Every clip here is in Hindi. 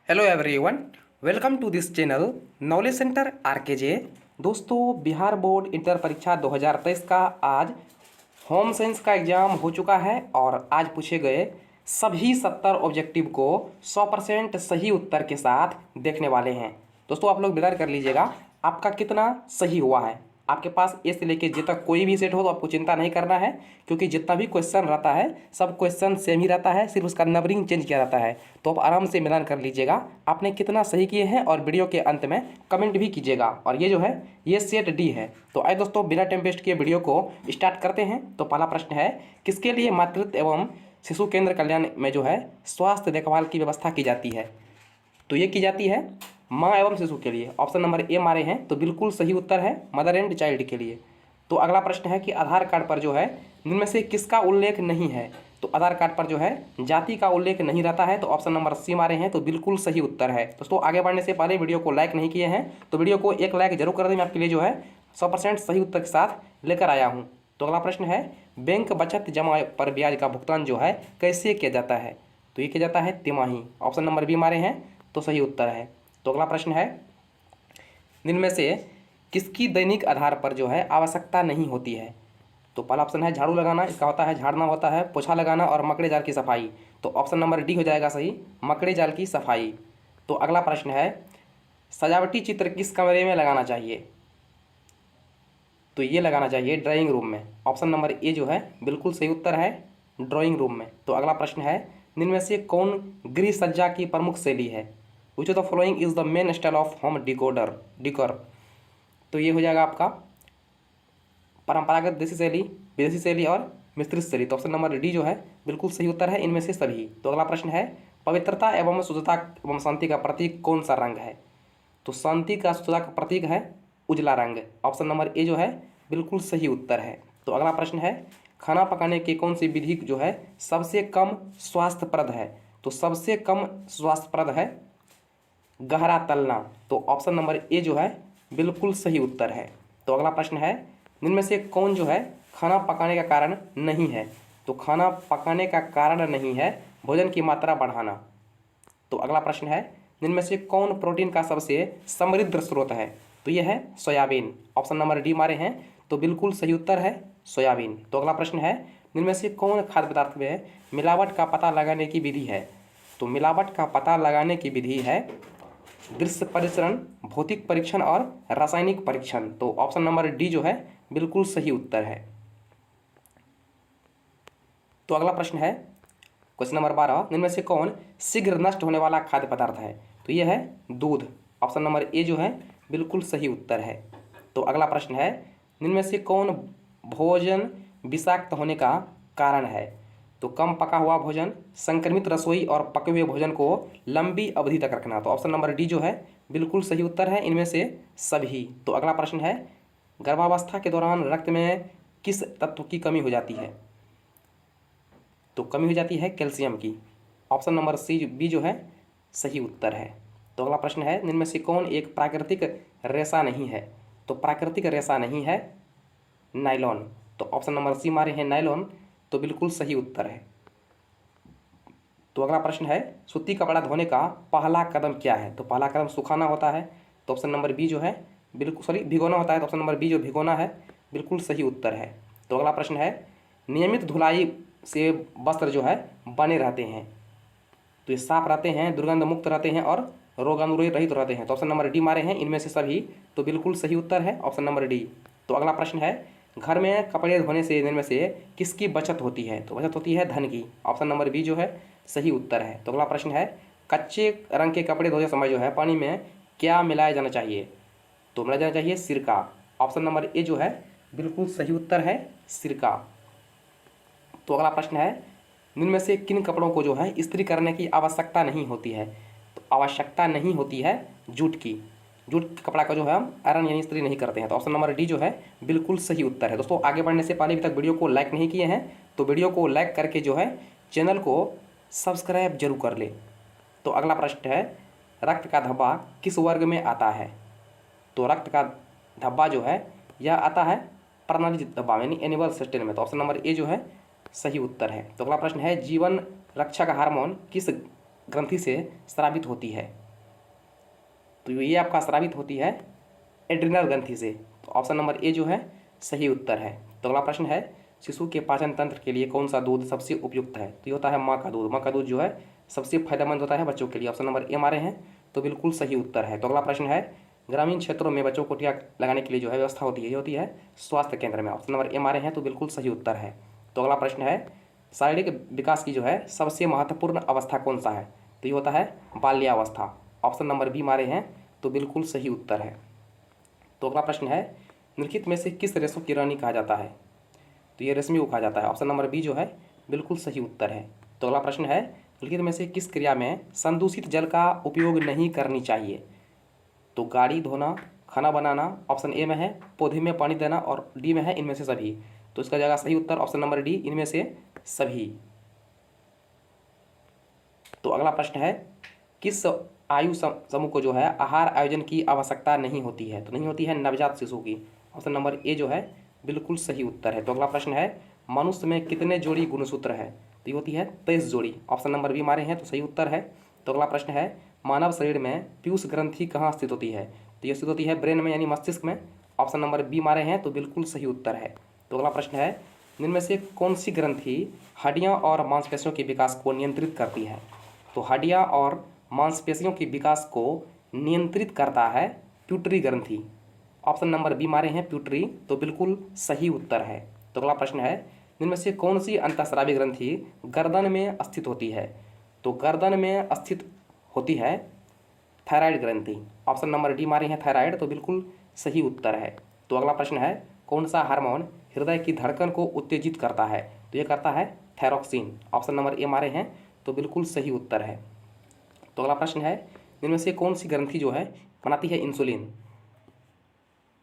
Hello everyone, welcome to this channel knowledge center RKJ. दोस्तों, बिहार बोर्ड इंटर परीक्षा 2023 का आज होम साइंस का एग्ज़ाम हो चुका है और आज पूछे गए सभी 70 ऑब्जेक्टिव को 100% सही उत्तर के साथ देखने वाले हैं। दोस्तों, आप लोग विचार कर लीजिएगा आपका कितना सही हुआ है। आपके पास ए से लेके जे तक कोई भी सेट हो तो आपको चिंता नहीं करना है, क्योंकि जितना भी क्वेश्चन रहता है सब क्वेश्चन सेम ही रहता है, सिर्फ उसका नंबरिंग चेंज किया जाता है। तो आप आराम से मिलान कर लीजिएगा आपने कितना सही किए हैं और वीडियो के अंत में कमेंट भी कीजिएगा। और ये जो है ये सेट डी है। तो आइए दोस्तों, बिना टाइम वेस्ट किए वीडियो को स्टार्ट करते हैं। तो पहला प्रश्न है, किसके लिए मातृत्व एवं शिशु केंद्र कल्याण में जो है स्वास्थ्य देखभाल की व्यवस्था की जाती है? तो ये की जाती है माँ एवं शिशु के लिए। ऑप्शन नंबर ए मारे हैं तो बिल्कुल सही उत्तर है मदर एंड चाइल्ड के लिए। तो अगला प्रश्न है कि आधार कार्ड पर जो है इनमें से किसका उल्लेख नहीं है? तो आधार कार्ड पर जो है जाति का उल्लेख नहीं रहता है। तो ऑप्शन नंबर सी मारे हैं तो बिल्कुल सही उत्तर है। दोस्तों, आगे बढ़ने से पहले वीडियो को लाइक नहीं किए हैं तो वीडियो को एक लाइक जरूर कर दें। मैं आपके लिए जो है 100% सही उत्तर के साथ लेकर आया हूँ। तो अगला प्रश्न है, बैंक बचत जमा पर ब्याज का भुगतान जो है कैसे किया जाता है? तो ये किया जाता है तिमाही। ऑप्शन नंबर बी मारे हैं तो सही उत्तर है। तो अगला प्रश्न है, इनमें से किसकी दैनिक आधार पर जो है आवश्यकता नहीं होती है? तो पहला ऑप्शन है झाड़ू लगाना, इसका होता है झाड़ना होता है, पोछा लगाना और मकड़े जाल की सफाई। तो ऑप्शन नंबर डी हो जाएगा सही, मकड़े जाल की सफाई। तो अगला प्रश्न है, सजावटी चित्र किस कमरे में लगाना चाहिए? तो ये लगाना चाहिए ड्राइंग रूम में। ऑप्शन नंबर ए जो है बिल्कुल सही उत्तर है, ड्राइंग रूम में। तो अगला प्रश्न है, इनमें से कौन गृह सज्जा की प्रमुख शैली है? Which of the following is the main style of home डिकोर? तो ये हो जाएगा आपका परंपरागत देसी शैली, विदेशी शैली और मिश्रित शैली। तो ऑप्शन नंबर डी जो है बिल्कुल सही उत्तर है इनमें से सभी। तो अगला प्रश्न है, पवित्रता एवं शुद्धता एवं शांति का प्रतीक कौन सा रंग है? तो शांति का शुद्धता का प्रतीक है उजला रंग। ऑप्शन नंबर ए जो है बिल्कुल सही उत्तर है। तो अगला प्रश्न है, खाना पकाने की कौन सी विधि जो है सबसे कम स्वास्थ्यप्रद है? तो सबसे कम स्वास्थ्यप्रद है गहरा तलना। तो ऑप्शन नंबर ए जो है बिल्कुल सही उत्तर है। तो अगला प्रश्न है, इनमें से कौन जो है खाना पकाने का कारण नहीं है? तो खाना पकाने का कारण नहीं है भोजन की मात्रा बढ़ाना। तो अगला प्रश्न है, इनमें से कौन प्रोटीन का सबसे समृद्ध स्रोत है? तो यह है सोयाबीन। ऑप्शन नंबर डी मारे हैं तो बिल्कुल सही उत्तर है सोयाबीन। तो अगला प्रश्न है, इनमें से कौन खाद्य पदार्थ में मिलावट का पता लगाने की विधि है? तो मिलावट का पता लगाने की विधि है दृश्य परीक्षण, भौतिक परीक्षण और रासायनिक परीक्षण। तो ऑप्शन नंबर डी जो है बिल्कुल सही उत्तर है। तो अगला प्रश्न है, क्वेश्चन नंबर 12, इनमें से कौन शीघ्र नष्ट होने वाला खाद्य पदार्थ है? तो यह है दूध। ऑप्शन नंबर ए जो है बिल्कुल सही उत्तर है। तो अगला प्रश्न है, इनमें से कौन भोजन विषाक्त होने का कारण है? तो कम पका हुआ भोजन, संक्रमित रसोई और पके हुए भोजन को लंबी अवधि तक रखना। तो ऑप्शन नंबर डी जो है बिल्कुल सही उत्तर है इनमें से सभी। तो अगला प्रश्न है, गर्भावस्था के दौरान रक्त में किस तत्व की कमी हो जाती है? तो कमी हो जाती है कैल्शियम की। ऑप्शन नंबर सी बी जो है सही उत्तर है। तो अगला प्रश्न है, इनमें से कौन एक प्राकृतिक रेशा नहीं है? तो प्राकृतिक रेशा नहीं है नायलॉन। तो ऑप्शन नंबर सी मारे हैं नायलॉन, तो बिल्कुल सही उत्तर है। तो अगला प्रश्न है, सूती कपड़ा धोने का पहला कदम क्या है? तो पहला कदम सुखाना होता है। तो ऑप्शन नंबर बी जो है बिल्कुल भिगोना होता है। तो ऑप्शन नंबर बी जो भिगोना है बिल्कुल सही उत्तर है। तो अगला प्रश्न है, नियमित धुलाई से वस्त्र जो है बने रहते हैं। तो ये साफ रहते हैं, दुर्गंध मुक्त रहते हैं और रोगाणुरोधी रहित रहते हैं। तो ऑप्शन नंबर डी मारे हैं इनमें से सभी। तो बिल्कुल सही उत्तर है ऑप्शन नंबर डी। तो अगला प्रश्न है, घर में कपड़े धोने से इनमें से किसकी बचत होती है? तो बचत होती है धन की। ऑप्शन नंबर बी जो है सही उत्तर है। तो अगला प्रश्न है, कच्चे रंग के कपड़े धोते समय जो है पानी में क्या मिलाया जाना चाहिए? तो मिलाया जाना चाहिए सिरका। ऑप्शन नंबर ए जो है बिल्कुल सही उत्तर है सिरका। तो अगला प्रश्न है, इनमें से किन कपड़ों को जो है इस्त्री करने की आवश्यकता नहीं होती है? तो आवश्यकता नहीं होती है जूट की। जूट के कपड़ा का जो है हम आयरन यानी इस्त्री नहीं करते हैं। तो ऑप्शन नंबर डी जो है बिल्कुल सही उत्तर है। दोस्तों, आगे बढ़ने से पहले अभी तक वीडियो को लाइक नहीं किए हैं तो वीडियो को लाइक करके जो है चैनल को सब्सक्राइब जरूर कर ले। तो अगला प्रश्न है, रक्त का धब्बा किस वर्ग में आता है? तो रक्त का धब्बा जो है यह आता है प्रणाली धब्बा यानी एनिमल सिस्टम में। तो ऑप्शन नंबर ए जो है सही उत्तर है। तो अगला प्रश्न है, जीवन रक्षक हार्मोन किस ग्रंथि से स्रावित होती है? तो ये आपका स्रावित होती है एड्रिनल ग्रंथि से। तो ऑप्शन नंबर ए जो है सही उत्तर है। तो अगला प्रश्न है, शिशु के पाचन तंत्र के लिए कौन सा दूध सबसे उपयुक्त है? तो ये होता है माँ का दूध। माँ का दूध जो है सबसे फायदेमंद होता है बच्चों के लिए। ऑप्शन नंबर ए हमारे हैं, तो बिल्कुल सही उत्तर है। तो अगला प्रश्न है, ग्रामीण क्षेत्रों में बच्चों को टीका लगाने के लिए जो है व्यवस्था होती है, ये होती है स्वास्थ्य केंद्र में। ऑप्शन नंबर ए हमारे हैं, तो बिल्कुल सही उत्तर है। तो अगला प्रश्न है, शारीरिक विकास की जो है सबसे महत्वपूर्ण अवस्था कौन सा है? तो ये होता है बाल्यावस्था। ऑप्शन नंबर बी हमारे हैं, तो बिल्कुल सही उत्तर है। तो अगला प्रश्न है, निम्नलिखित में से किस रेशों की रानी कहा जाता है? तो ये रेशमी को कहा जाता है। ऑप्शन नंबर बी जो है बिल्कुल सही उत्तर है। तो अगला प्रश्न है, निम्नलिखित में से किस क्रिया में संदूषित जल का उपयोग नहीं करनी चाहिए? तो गाड़ी धोना, खाना बनाना ऑप्शन ए में है, पौधे में पानी देना, और डी में है इनमें से सभी। तो इसका जाएगा सही उत्तर ऑप्शन नंबर डी, इनमें से सभी। तो अगला प्रश्न है, किस आयु समूह को जो है आहार आयोजन की आवश्यकता नहीं होती है? तो नहीं होती है नवजात शिशु की। ऑप्शन नंबर ए जो है बिल्कुल सही उत्तर है। तो अगला प्रश्न है, मनुष्य में कितने जोड़ी गुणसूत्र है? तो ये होती है 23 जोड़ी। ऑप्शन नंबर बी हमारे हैं, तो सही उत्तर है। तो अगला प्रश्न है, मानव शरीर में पीयूष ग्रंथि कहाँ स्थित होती है? तो ये स्थित होती है ब्रेन में, यानी मस्तिष्क में। ऑप्शन नंबर बी हमारे हैं, तो बिल्कुल सही उत्तर है। तो अगला प्रश्न है, इनमें से कौन सी ग्रंथि हड्डियाँ और मांसपेशियों के विकास को नियंत्रित करती है? तो हड्डियाँ और मांसपेशियों के विकास को नियंत्रित करता है प्यूटरी ग्रंथि। ऑप्शन नंबर बी हमारे हैं, प्यूटरी, तो बिल्कुल सही उत्तर है। तो अगला प्रश्न है, इनमें से कौन सी अंतःस्रावी ग्रंथि गर्दन में स्थित होती है? तो गर्दन में स्थित होती है थायराइड ग्रंथि। ऑप्शन नंबर डी हमारे हैं, थायराइड, तो बिल्कुल सही उत्तर है। तो अगला प्रश्न है, कौन सा हार्मोन हृदय की धड़कन को उत्तेजित करता है? तो ये करता है थायरोक्सिन। ऑप्शन नंबर ए हमारे हैं, तो बिल्कुल सही उत्तर है। तो अगला प्रश्न है, इनमें से कौन सी ग्रंथि जो है बनाती है इंसुलिन?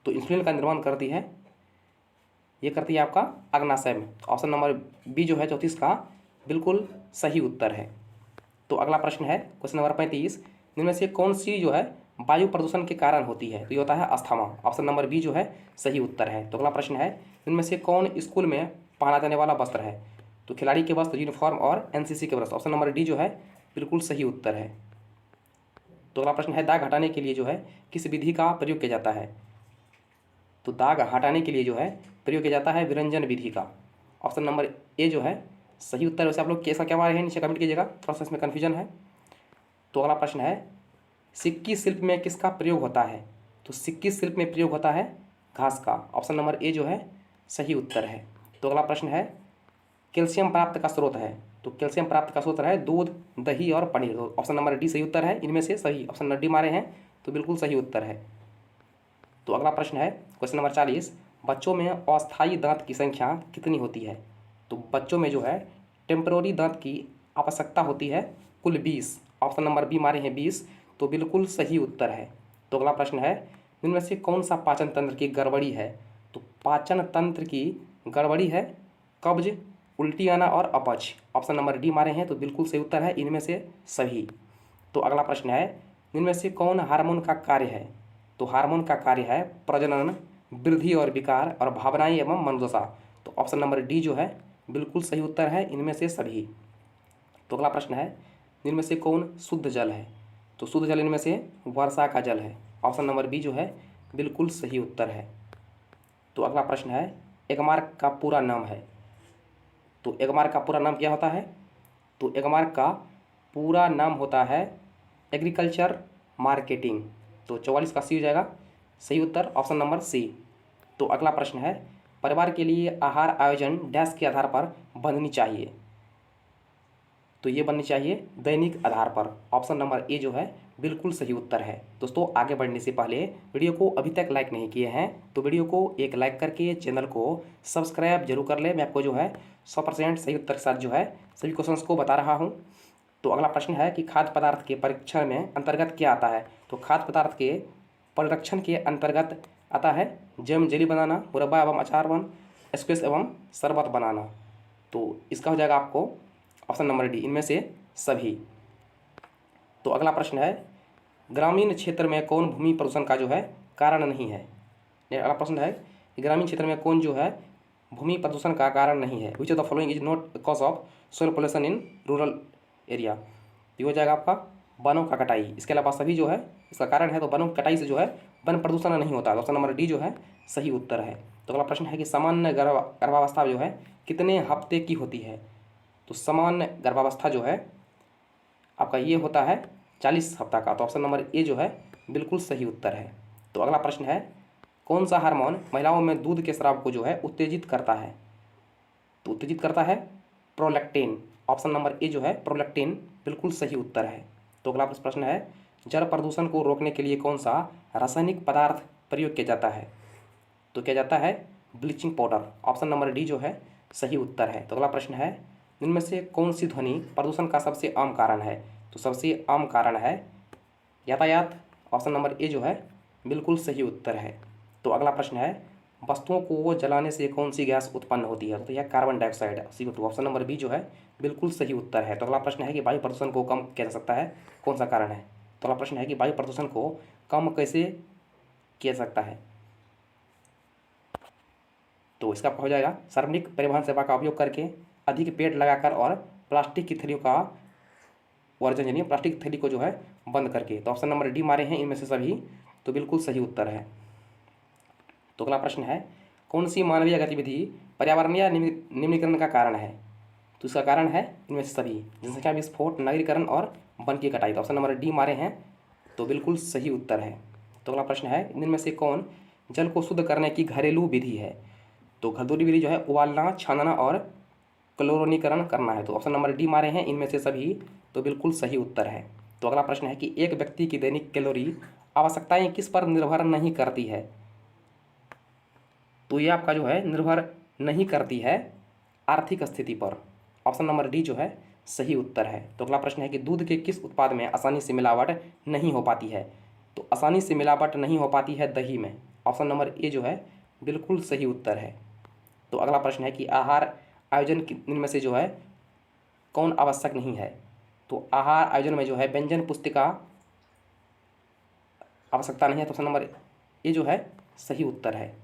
तो इंसुलिन का निर्माण करती है, ये करती है आपका अग्नाशय में। ऑप्शन नंबर बी जो है 34 का बिल्कुल सही उत्तर है। तो अगला प्रश्न है, क्वेश्चन नंबर 35, इनमें से कौन सी जो है वायु प्रदूषण के कारण होती है? तो ये होता है अस्थमा। ऑप्शन नंबर बी जो है सही उत्तर है। तो अगला प्रश्न है, इनमें से कौन स्कूल में पहना जाने वाला वस्त्र है? तो खिलाड़ी के वस्त्र, यूनिफॉर्म और एनसीसी के वस्त्र। ऑप्शन नंबर डी जो है बिल्कुल सही उत्तर है। तो अगला प्रश्न है, दाग हटाने के लिए जो है किस विधि का प्रयोग किया जाता है? तो दाग हटाने के लिए जो है प्रयोग किया जाता है विरंजन विधि का। ऑप्शन नंबर ए जो है सही उत्तर है। वैसे आप लोग कैसा क्या मारे हैं नीचे कमेंट कीजिएगा, थोड़ा सा इसमें कन्फ्यूजन है। तो अगला प्रश्न है, सिक्की शिल्प में किसका प्रयोग होता है? तो सिक्की शिल्प में प्रयोग होता है घास का। ऑप्शन नंबर ए जो है सही उत्तर है। तो अगला प्रश्न है, कैल्शियम प्राप्त का स्रोत है? तो कैल्शियम प्राप्त का स्रोत है दूध, दही और पनीर। तो ऑप्शन नंबर डी सही उत्तर है, इनमें से सही। ऑप्शन नंबर डी मारे हैं, तो बिल्कुल सही उत्तर है। तो अगला प्रश्न है, क्वेश्चन नंबर 40, बच्चों में अस्थायी दांत की संख्या कितनी होती है? तो बच्चों में जो है टेम्पररी दांत की आवश्यकता होती है कुल 20। ऑप्शन नंबर बी हमारे हैं 20, तो बिल्कुल सही उत्तर है। तो अगला प्रश्न है, इनमें से कौन सा पाचन तंत्र की गड़बड़ी है? तो पाचन तंत्र की गड़बड़ी है कब्ज, उल्टी आना और अपच। ऑप्शन नंबर डी हमारे हैं, तो बिल्कुल सही उत्तर है, इनमें से सभी। तो अगला प्रश्न है, इनमें से कौन हार्मोन का कार्य है? तो हार्मोन का कार्य है प्रजनन, वृद्धि और विकार और भावनाएं एवं मनोदशा। तो ऑप्शन नंबर डी जो है बिल्कुल सही उत्तर है, इनमें से सभी। तो अगला प्रश्न है, इनमें से कौन शुद्ध जल है? तो शुद्ध जल इनमें से वर्षा का जल है। ऑप्शन नंबर बी जो है बिल्कुल सही उत्तर है। तो अगला प्रश्न है, एगमार्क का पूरा नाम है? तो एगमार्क का पूरा नाम क्या होता है? तो एगमार्क का पूरा नाम होता है एग्रीकल्चर मार्केटिंग। तो 44 का सी हो जाएगा सही उत्तर, ऑप्शन नंबर सी। तो अगला प्रश्न है, परिवार के लिए आहार आयोजन डैश के आधार पर बननी चाहिए? तो ये बननी चाहिए दैनिक आधार पर। ऑप्शन नंबर ए जो है बिल्कुल सही उत्तर है। दोस्तों, आगे बढ़ने से पहले वीडियो को अभी तक लाइक नहीं किए हैं तो वीडियो को एक लाइक करके चैनल को सब्सक्राइब जरूर कर ले। मैं आपको जो है 100% सही उत्तर के साथ जो है सभी क्वेश्चंस को बता रहा हूँ। तो अगला प्रश्न है कि खाद्य पदार्थ के परीक्षण में अंतर्गत क्या आता है? तो खाद्य पदार्थ के परिरक्षण के अंतर्गत आता है जैम जेली बनाना, मुरब्बा एवं अचार एवं स्क्वैश एवं शरबत बनाना। तो इसका हो जाएगा आपको ऑप्शन नंबर डी, इनमें से सभी। तो अगला प्रश्न है, ग्रामीण क्षेत्र में कौन भूमि प्रदूषण का जो है कारण नहीं है? अगला प्रश्न है कि ग्रामीण क्षेत्र में कौन जो है भूमि प्रदूषण का कारण नहीं है? Which of the following is not cause of soil pollution in rural area? ये हो जाएगा आपका वनों का कटाई। इसके अलावा सभी जो है इसका कारण है, तो वनों की कटाई से जो है वन प्रदूषण नहीं होता। तो ऑप्शन नंबर डी जो है सही उत्तर है। तो अगला प्रश्न है कि सामान्य गर्भावस्था जो है कितने हफ्ते की होती है? तो सामान्य गर्भावस्था जो है आपका ये होता है 40 हफ्ता का। तो ऑप्शन नंबर ए जो है बिल्कुल सही उत्तर है। तो अगला प्रश्न है कौन सा हार्मोन महिलाओं में दूध के स्राव को जो है उत्तेजित करता है? तो उत्तेजित करता है प्रोलैक्टिन। ऑप्शन नंबर ए जो है प्रोलैक्टिन बिल्कुल सही उत्तर है। तो अगला प्रश्न है जल प्रदूषण को रोकने के लिए कौन सा रासायनिक पदार्थ प्रयोग किया जाता है? तो किया जाता है bleaching powder. Option number D जो है सही उत्तर है। तो अगला प्रश्न है इनमें से कौन सी ध्वनि प्रदूषण का सबसे आम कारण है? तो सबसे आम कारण है यातायात। ऑप्शन नंबर ए जो है बिल्कुल सही उत्तर है। तो अगला प्रश्न है वस्तुओं को जलाने से कौन सी गैस उत्पन्न होती है? तो यह carbon dioxide CO2। Option number B जो है बिल्कुल सही उत्तर है। तो अगला प्रश्न है कि वायु प्रदूषण को कम किया जा सकता है, कौन सा कारण है? तो अगला प्रश्न है कि वायु प्रदूषण को कम कैसे किया जा सकता है? तो इसका हो जाएगा सार्वजनिक परिवहन सेवा का उपयोग करके, अधिक पेड़ लगाकर और प्लास्टिक की थैलियों का वर्जन यानी प्लास्टिक थैली को जो है बंद करके। तो ऑप्शन नंबर डी मारे हैं इनमें से सभी, तो बिल्कुल सही उत्तर है। तो अगला प्रश्न है कौन सी मानवीय गतिविधि पर्यावरणीय निम्नीकरण का कारण है? तो इसका कारण है इनमें से सभी, जनसंख्या विस्फोट, नगरीकरण और वन की कटाई। तो ऑप्शन नंबर डी मारे हैं, तो बिल्कुल सही उत्तर है। तो अगला प्रश्न है इनमें से कौन जल को शुद्ध करने की घरेलू विधि है? तो घरेलू विधि जो है उबालना, छानना और क्लोरीनीकरण करना है। तो ऑप्शन नंबर डी मारे हैं इनमें से सभी, तो बिल्कुल सही उत्तर है। तो अगला प्रश्न है कि एक व्यक्ति की दैनिक कैलोरी आवश्यकताएं किस पर निर्भर नहीं करती है? तो ये आपका जो है निर्भर नहीं करती है आर्थिक स्थिति पर। ऑप्शन नंबर डी जो है सही उत्तर है। तो अगला प्रश्न है कि दूध के किस उत्पाद में आसानी से मिलावट नहीं हो पाती है? तो आसानी से मिलावट नहीं हो पाती है दही में। ऑप्शन नंबर ए जो है बिल्कुल सही उत्तर है। तो अगला प्रश्न है कि आहार आयोजन इनमें से जो है कौन आवश्यक नहीं है? तो आहार आयोजन में जो है व्यंजन पुस्तिका आवश्यकता नहीं है। तो ऑप्शन नंबर ए जो है सही उत्तर है।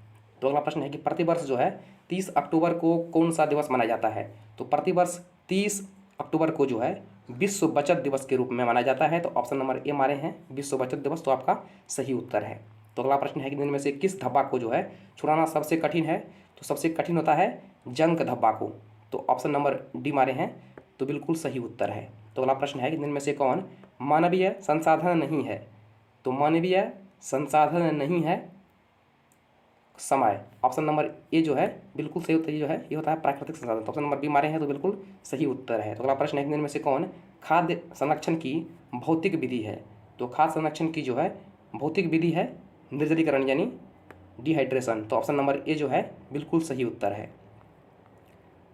तो अगला प्रश्न है कि प्रतिवर्ष जो है 30 अक्टूबर को कौन सा दिवस मनाया जाता है? तो प्रतिवर्ष 30 अक्टूबर को जो है विश्व बचत दिवस के रूप में मनाया जाता है। तो ऑप्शन नंबर ए मारे हैं विश्व बचत दिवस, तो आपका सही उत्तर है। तो अगला प्रश्न है कि इनमें से किस धब्बा को जो है छुड़ाना सबसे कठिन है? तो सबसे कठिन होता है जंक धब्बा को। तो ऑप्शन नंबर डी मारे हैं, तो बिल्कुल सही उत्तर है। तो अगला प्रश्न है कि इनमें से कौन मानवीय संसाधन नहीं है? तो मानवीय संसाधन नहीं है समय। ऑप्शन नंबर ए जो है बिल्कुल सही उत्तर जो है ये होता है प्राकृतिक संसाधन। तो ऑप्शन नंबर बी मारे हैं, तो बिल्कुल सही उत्तर है। तो अगला प्रश्न है कि इनमें से कौन खाद्य संरक्षण की भौतिक विधि है? तो खाद्य संरक्षण की जो है भौतिक विधि है निर्जलीकरण यानी डिहाइड्रेशन। तो ऑप्शन नंबर ए जो है बिल्कुल सही उत्तर है।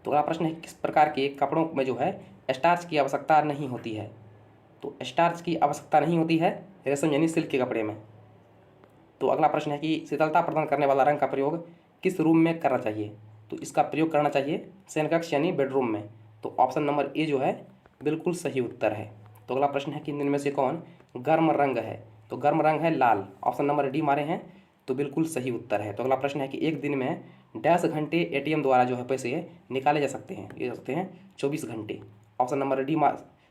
तो अगला प्रश्न है किस प्रकार के कपड़ों में जो है स्टार्च की आवश्यकता नहीं होती है? तो स्टार्च की आवश्यकता नहीं होती है रेशम यानी सिल्क के कपड़े में। तो अगला प्रश्न है कि शीतलता प्रदान करने वाला रंग का प्रयोग किस रूम में करना चाहिए? तो इसका प्रयोग करना चाहिए शयनकक्ष यानी बेडरूम में। तो ऑप्शन नंबर ए जो है बिल्कुल सही उत्तर है। तो अगला प्रश्न है कि इनमें से कौन गर्म रंग है? तो गर्म रंग है लाल। ऑप्शन नंबर डी मारे हैं, तो बिल्कुल सही उत्तर है। तो अगला प्रश्न है कि एक दिन में 10 घंटे ATM द्वारा जो है पैसे निकाले जा सकते हैं? ये जा सकते हैं 24 घंटे। ऑप्शन नंबर डी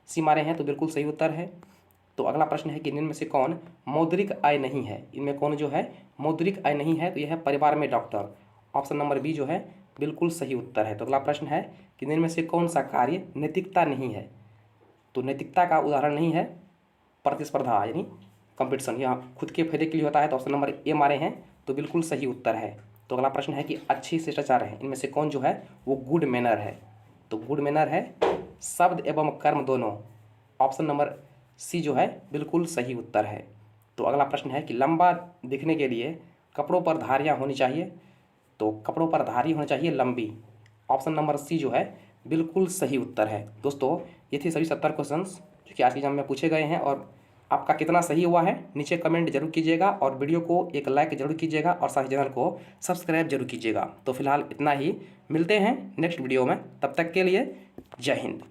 सी मारे हैं, तो बिल्कुल सही उत्तर है। तो अगला प्रश्न है कि इनमें से कौन मौद्रिक आय नहीं है? इनमें कौन जो है मौद्रिक आय नहीं है? तो यह है परिवार में डॉक्टर। ऑप्शन नंबर बी जो है बिल्कुल सही उत्तर है। तो अगला प्रश्न है कि इनमें से कौन सा कार्य नैतिकता नहीं है? तो नैतिकता का उदाहरण नहीं है प्रतिस्पर्धा यानी कंपटीशन, यह खुद के फायदे के लिए होता है। तो ऑप्शन नंबर ए मारे हैं, तो बिल्कुल सही उत्तर है। तो अगला प्रश्न है कि अच्छी शिष्टाचार है इनमें से कौन जो है वो गुड मैनर है? तो गुड मैनर है शब्द एवं कर्म दोनों। ऑप्शन नंबर सी जो है बिल्कुल सही उत्तर है। तो अगला प्रश्न है कि लंबा दिखने के लिए कपड़ों पर धारियाँ होनी चाहिए? तो कपड़ों पर धारी होनी चाहिए लंबी। ऑप्शन नंबर सी जो है बिल्कुल सही उत्तर है। दोस्तों ये थे सभी 70 क्वेश्चंस जो कि आज के एग्जाम में पूछे गए हैं, और आपका कितना सही हुआ है नीचे कमेंट जरूर कीजिएगा, और वीडियो को एक लाइक जरूर कीजिएगा, और साथ ही चैनल को सब्सक्राइब जरूर कीजिएगा। तो फिलहाल इतना ही, मिलते हैं नेक्स्ट वीडियो में, तब तक के लिए जय हिंद।